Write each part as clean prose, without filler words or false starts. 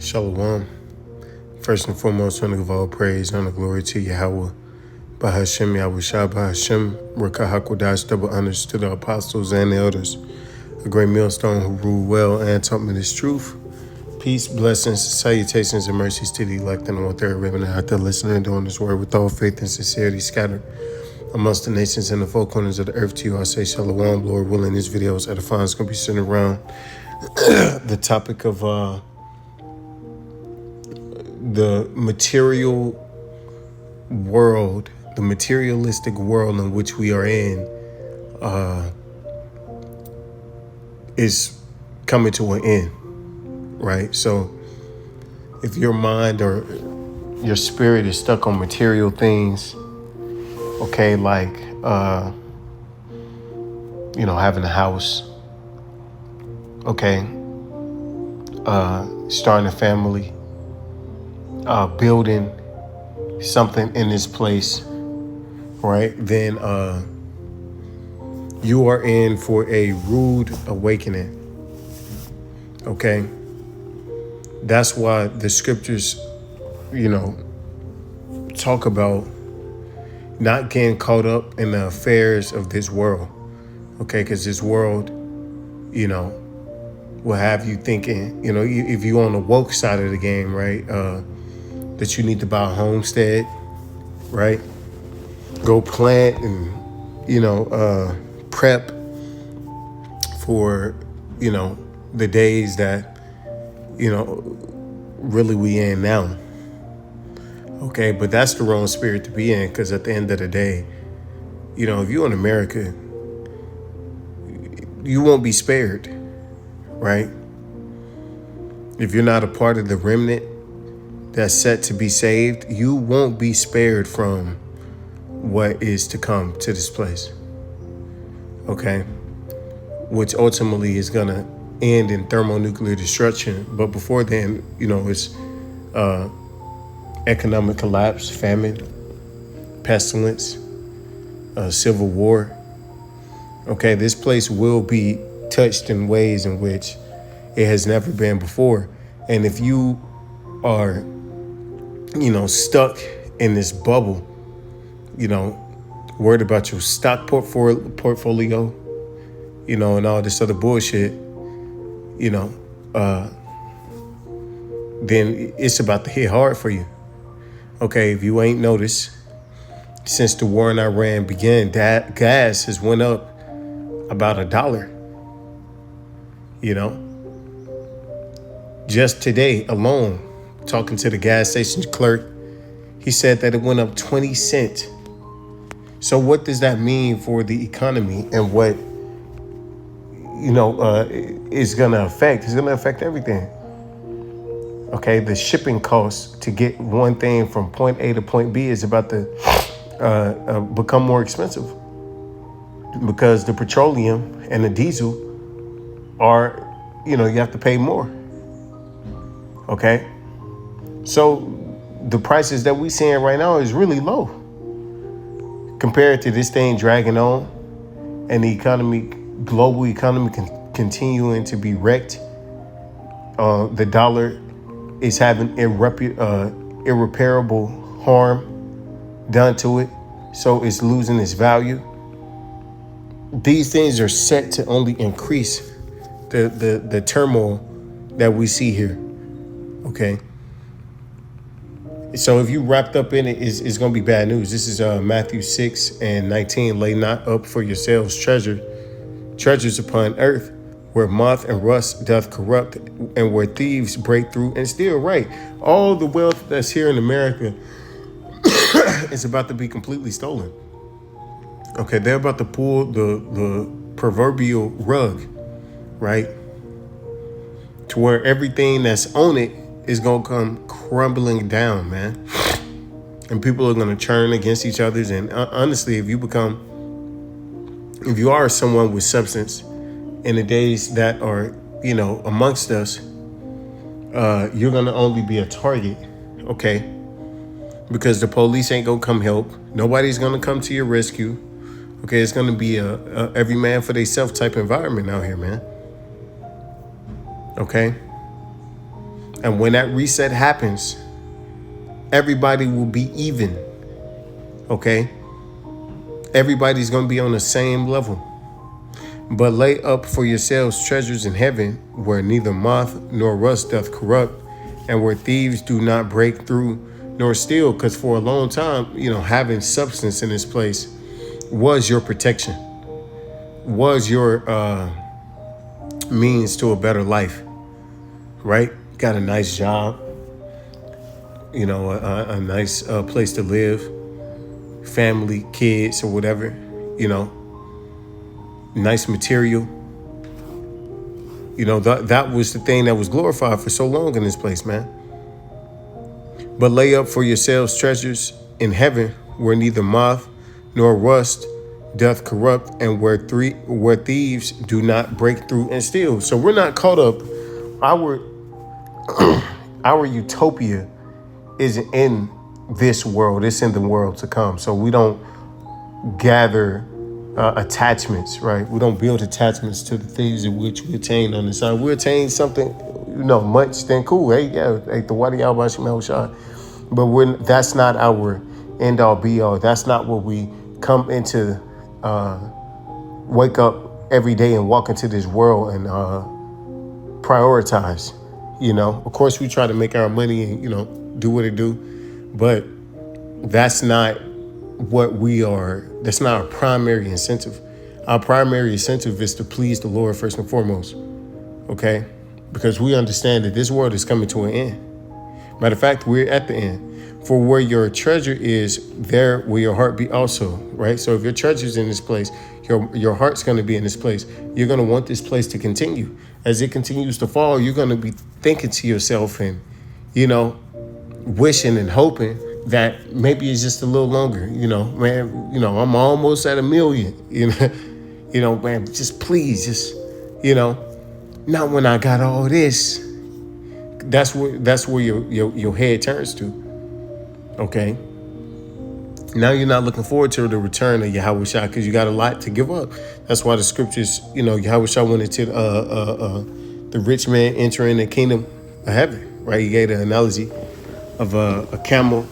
Shalom. First and foremost, I want to give all praise, honor, glory to Yahweh. Bahashem Yahushua, Bahashem, Rakahakodash, double honors to the apostles and the elders, a great millstone who ruled well and taught me this truth. Peace, blessings, salutations, and mercies to the elect and on third ribbon out there listening and doing this word with all faith and sincerity scattered amongst the nations and the four corners of the earth. To you, I say Shalom, Lord willing. This video is edifying. It's going to be sitting around the topic of the material world, the materialistic world in which we are in, is coming to an end, right? So if your mind or your spirit is stuck on material things, okay, like, having a house, okay, starting a family, building something in this place, right? Then you are in for a rude awakening, okay? That's why the scriptures, talk about not getting caught up in the affairs of this world, okay? Because this world, will have you thinking, if you're on the woke side of the game, right, that you need to buy a homestead, right? Go plant and, prep for, the days that, really we in now. Okay, but that's the wrong spirit to be in, because at the end of the day, if you're in America, you won't be spared, right? If you're not a part of the remnant that's set to be saved, you won't be spared from what is to come to this place, okay? Which ultimately is going to end in thermonuclear destruction. But before then, it's economic collapse, famine, pestilence, civil war. Okay, this place will be touched in ways in which it has never been before. And if you are, stuck in this bubble, worried about your stock portfolio, and all this other bullshit, then it's about to hit hard for you. Okay, if you ain't noticed, since the war in Iran began, gas has went up about $1. Just today alone, talking to the gas station clerk, he said that it went up 20 cents. So what does that mean for the economy and what, is going to affect? It's going to affect everything. Okay, the shipping costs to get one thing from point A to point B is about to become more expensive, because the petroleum and the diesel are, you have to pay more. Okay, so the prices that we're seeing right now is really low compared to this thing dragging on and the global economy continuing to be wrecked. The dollar is having irreparable harm done to it, so it's losing its value. These things are set to only increase the turmoil that we see here. Okay, so if you wrapped up in it, it's going to be bad news. This is Matthew 6:19. Lay not up for yourselves treasures upon earth, where moth and rust doth corrupt, and where thieves break through and steal. Right, all the wealth that's here in America is about to be completely stolen. Okay, they're about to pull the proverbial rug, right, to where everything that's on it is going to come crumbling down, man. And people are going to turn against each other. And honestly, if you are someone with substance in the days that are, amongst us, you're going to only be a target, okay? Because the police ain't going to come help. Nobody's going to come to your rescue. Okay, it's going to be a every man for themselves type environment out here, man. Okay? And when that reset happens, everybody will be even. Okay? Everybody's going to be on the same level. But lay up for yourselves treasures in heaven, where neither moth nor rust doth corrupt, and where thieves do not break through nor steal. Because for a long time, having substance in this place was your protection, was your means to a better life, right? Got a nice job, a nice place to live, family, kids, or whatever, nice material. That was the thing that was glorified for so long in this place, man. But lay up for yourselves treasures in heaven, where neither moth nor rust doth corrupt, and where thieves do not break through and steal. So we're not caught up. Our utopia isn't in this world. It's in the world to come. So we don't gather attachments, right? We don't build attachments to the things in which we attain on the side. We attain something, much, then cool. Hey, the Wadi Al Bashim Shah. But that's not our end all be all. That's not what we come into, wake up every day and walk into this world and prioritize. Of course, we try to make our money and, do what it do. But that's not what we are. That's not our primary incentive. Our primary incentive is to please the Lord first and foremost. Okay? Because we understand that this world is coming to an end. Matter of fact, we're at the end. For where your treasure is, there will your heart be also, right? So if your treasure's in this place, your heart's going to be in this place. You're going to want this place to continue. As it continues to fall, you're going to be thinking to yourself and, wishing and hoping that maybe it's just a little longer, man, I'm almost at 1 million, man, just please, not when I got all this. That's where your head turns to. Okay. Now you're not looking forward to the return of Yahweh Shah because you got a lot to give up. That's why the scriptures, Yahweh Shah went into the rich man entering the kingdom of heaven, right? He gave the analogy of a camel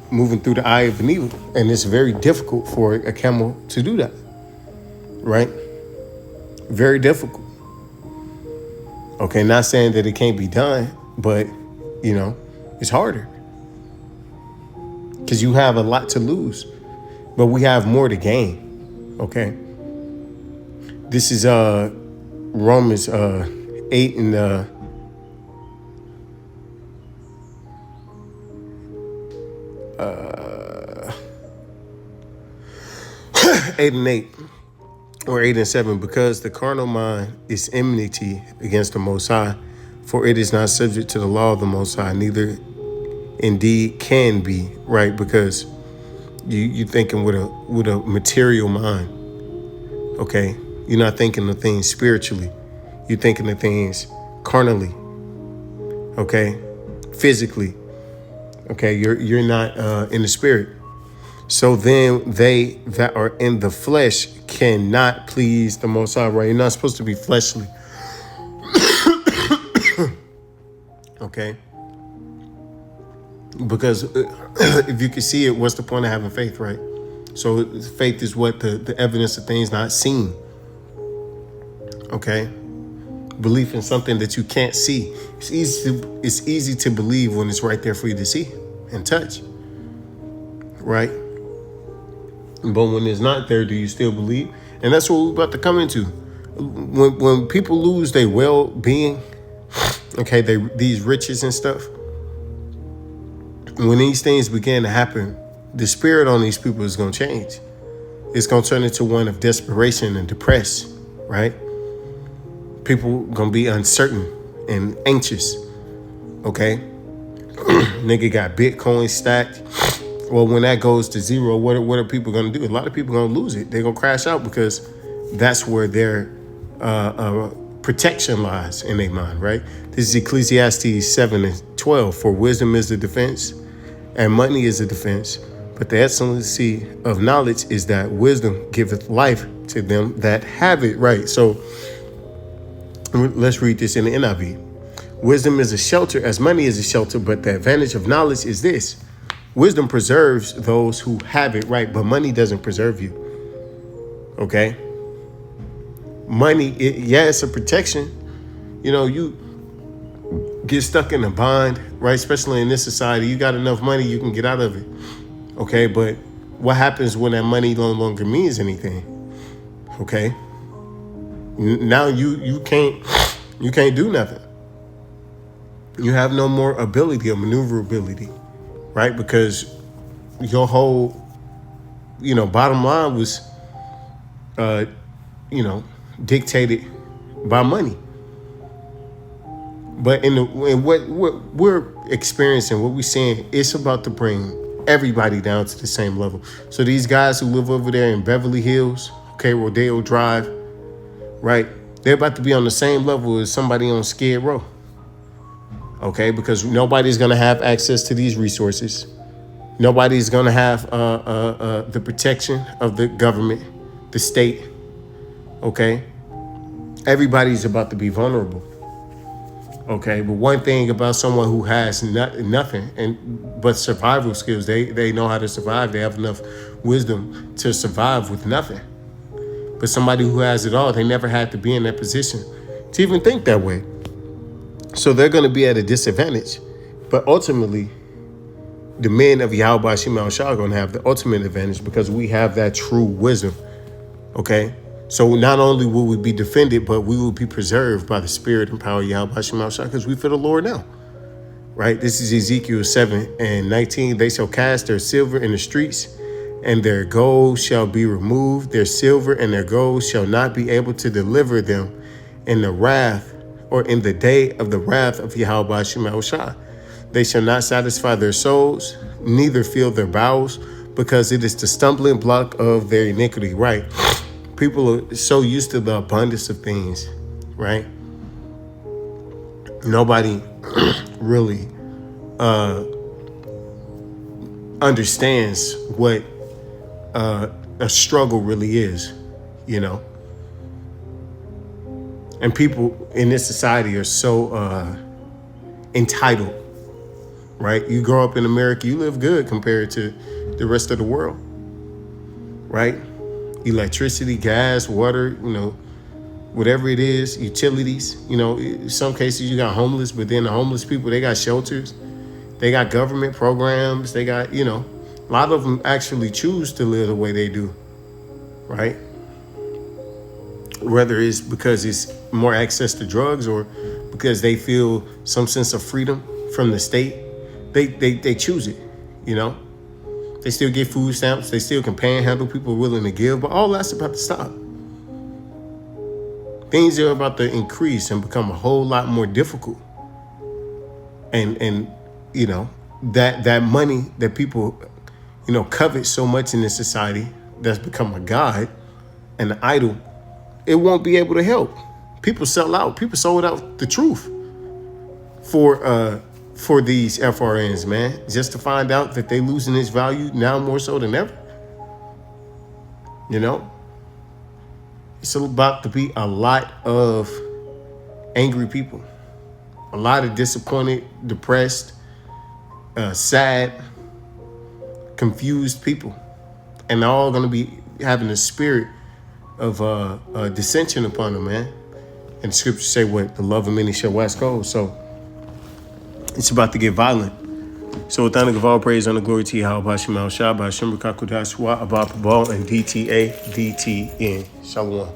moving through the eye of an needle. And it's very difficult for a camel to do that, right? Very difficult. Okay, not saying that it can't be done, but, it's harder. Because you have a lot to lose, but we have more to gain, okay? This is Romans 8 and 8 and 8, or 8 and 7, because the carnal mind is enmity against the Most High, for it is not subject to the law of the Most High, neither indeed can be, right? Because you thinking with a material mind, okay? You're not thinking of things spiritually. You're thinking of things carnally, okay? Physically, okay? You're not in the spirit. So then they that are in the flesh cannot please the Most High, right? You're not supposed to be fleshly, okay? Because if you can see it, what's the point of having faith, right? So faith is what? The evidence of things not seen. Okay? Belief in something that you can't see. It's easy to believe when it's right there for you to see and touch. Right? But when it's not there, do you still believe? And that's what we're about to come into. When people lose their well-being, okay, these riches and stuff, when these things begin to happen, the spirit on these people is going to change. It's going to turn into one of desperation and depressed, right? People going to be uncertain and anxious, okay? Nigga got Bitcoin stacked. Well, when that goes to zero, what are people going to do? A lot of people are going to lose it. They're going to crash out because that's where their protection lies in their mind, right? This is Ecclesiastes 7 and 12. For wisdom is the defense, and money is a defense, but the excellency of knowledge is that wisdom giveth life to them that have it, right? So let's read this in the NIV. Wisdom is a shelter as money is a shelter, but the advantage of knowledge is this. Wisdom preserves those who have it, right? But money doesn't preserve you. Okay? Money, it's a protection. You get stuck in a bind, right? Especially in this society, you got enough money, you can get out of it. Okay, but what happens when that money no longer means anything? Okay, now you can't do nothing. You have no more ability or maneuverability, right? Because your whole, bottom line was, dictated by money. But in what we're experiencing, what we're seeing, it's about to bring everybody down to the same level. So these guys who live over there in Beverly Hills, okay, Rodeo Drive, right? They're about to be on the same level as somebody on Skid Row. Okay, because nobody's gonna have access to these resources. Nobody's gonna have the protection of the government, the state. Okay, everybody's about to be vulnerable. Okay, but one thing about someone who has nothing but survival skills, they know how to survive. They have enough wisdom to survive with nothing. But somebody who has it all, they never had to be in that position to even think that way. So they're going to be at a disadvantage. But ultimately, the men of Yahweh Shem Shah are going to have the ultimate advantage because we have that true wisdom. Okay? So not only will we be defended, but we will be preserved by the spirit and power of Yahweh Shem Shah because we fear the Lord now. Right? This is Ezekiel 7:19. They shall cast their silver in the streets, and their gold shall be removed. Their silver and their gold shall not be able to deliver them in the wrath or in the day of the wrath of Yahweh Shem Shah. They shall not satisfy their souls, neither fill their bowels, because it is the stumbling block of their iniquity. Right? People are so used to the abundance of things, right? Nobody really understands what a struggle really is, And people in this society are so entitled, right? You grow up in America, you live good compared to the rest of the world, right? Electricity, gas, water, whatever it is, utilities, in some cases you got homeless, but then the homeless people, they got shelters, they got government programs, they got, a lot of them actually choose to live the way they do, right? Whether it's because it's more access to drugs or because they feel some sense of freedom from the state, they choose it, They still get food stamps. They still can panhandle people willing to give, but all that's about to stop. Things are about to increase and become a whole lot more difficult. And that money that people, covet so much in this society that's become a god and an idol, it won't be able to help. People sell out. People sold out the truth for these FRNs, man, just to find out that they losing its value now more so than ever. It's about to be a lot of angry people, a lot of disappointed, depressed, sad, confused people, and they're all going to be having a spirit of dissension upon them, man. And the scriptures say what? The love of many shall wax cold. So it's about to get violent. So with honor of all praise, honor, glory to Yahweh Shem Shah, by Shem Rakakudashwa, Abba Babal, and DTA, DTN. Shalom.